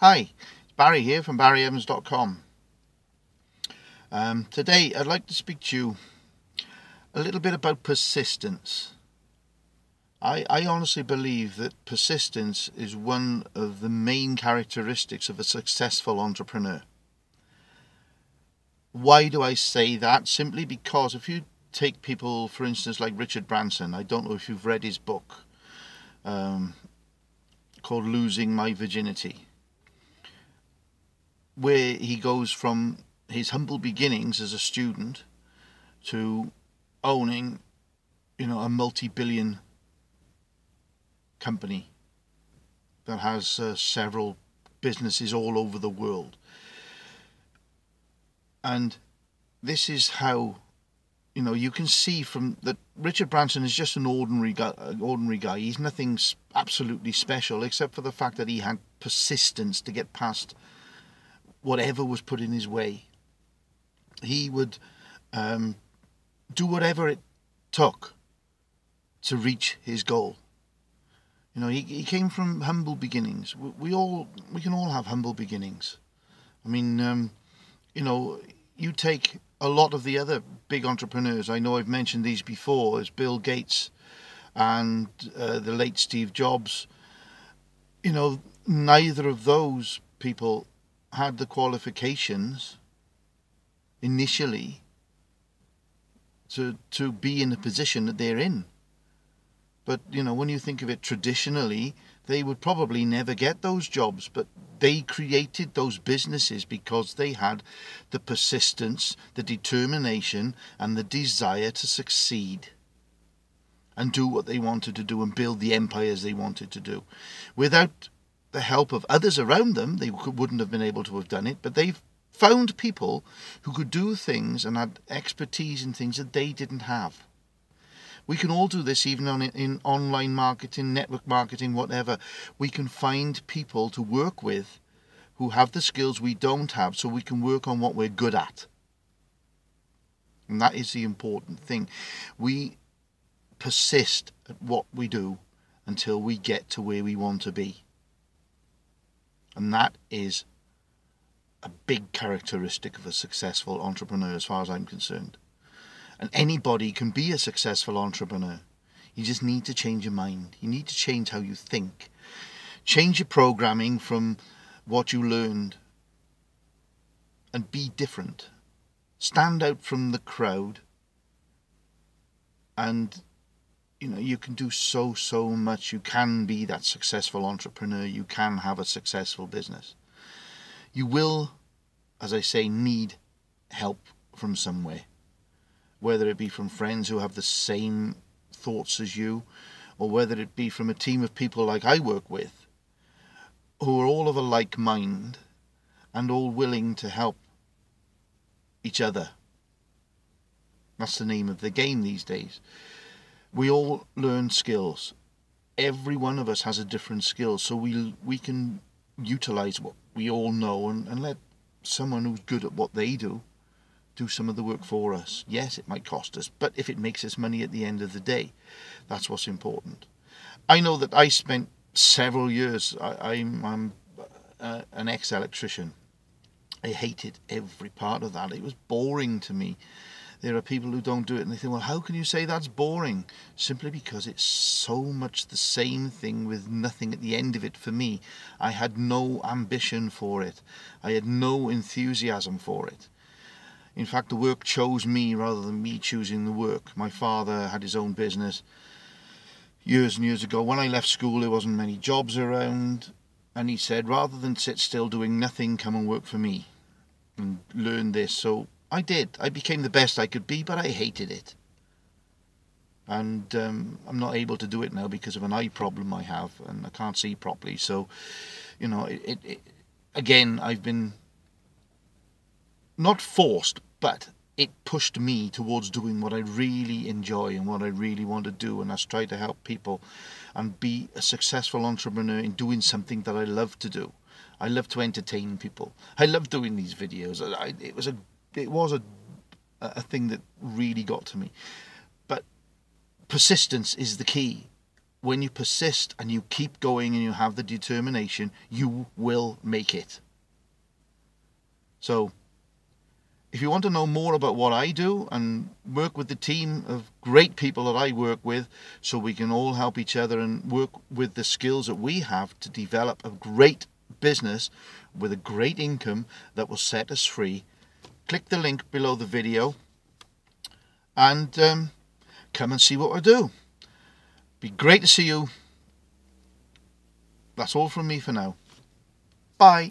Hi, it's Barry here from barrieevans.com. Today I'd like to speak to you a little bit about persistence. I honestly believe that persistence is one of the main characteristics of a successful entrepreneur. Why do I say that? Simply because if you take people, for instance, like Richard Branson, I don't know if you've read his book called Losing My Virginity, where he goes from his humble beginnings as a student to owning, a multi-billion company that has several businesses all over the world. And this is how, you can see from that Richard Branson is just an ordinary guy. He's nothing absolutely special except for the fact that he had persistence to get past whatever was put in his way. He would do whatever it took to reach his goal. He came from humble beginnings. We can all have humble beginnings. I mean, you take a lot of the other big entrepreneurs. I know I've mentioned these before, as Bill Gates and the late Steve Jobs. Neither of those people had the qualifications initially to be in the position that they're in. But, when you think of it traditionally, they would probably never get those jobs, but they created those businesses because they had the persistence, the determination, and the desire to succeed and do what they wanted to do and build the empires they wanted to do. Without the help of others around them, they wouldn't have been able to have done it, but they've found people who could do things and had expertise in things that they didn't have. We can all do this even in online marketing, network marketing, whatever. We can find people to work with who have the skills we don't have, so we can work on what we're good at. And that is the important thing. We persist at what we do until we get to where we want to be. And that is a big characteristic of a successful entrepreneur as far as I'm concerned. And anybody can be a successful entrepreneur. You just need to change your mind. You need to change how you think. Change your programming from what you learned and be different. Stand out from the crowd. And, you can do so much. You can be that successful entrepreneur. You can have a successful business. You will, as I say, need help from somewhere. Whether it be from friends who have the same thoughts as you, or whether it be from a team of people like I work with, who are all of a like mind and all willing to help each other. That's the name of the game these days. We all learn skills. Every one of us has a different skill, so we can utilize what we all know and let someone who's good at what they do some of the work for us. Yes, it might cost us, but if it makes us money at the end of the day, that's what's important. I know that I spent several years, I'm an ex-electrician. I hated every part of that. It was boring to me. There are people who don't do it and they think, well, how can you say that's boring? Simply because it's so much the same thing with nothing at the end of it for me. I had no ambition for it. I had no enthusiasm for it. In fact, the work chose me rather than me choosing the work. My father had his own business years and years ago. When I left school, there wasn't many jobs around. And he said, rather than sit still doing nothing, come and work for me and learn this. So I did. I became the best I could be, but I hated it. And I'm not able to do it now because of an eye problem I have, and I can't see properly. So, again, I've been not forced, but it pushed me towards doing what I really enjoy and what I really want to do, and that's try to help people and be a successful entrepreneur in doing something that I love to do. I love to entertain people. I love doing these videos. It was a thing that really got to me. But persistence is the key. when you persist and you keep going and you have the determination, you will make it. So if you want to know more about what I do and work with the team of great people that I work with, so we can all help each other and work with the skills that we have to develop a great business with a great income that will set us free, click the link below the video and come and see what I do. Be great to see you. That's all from me for now. Bye.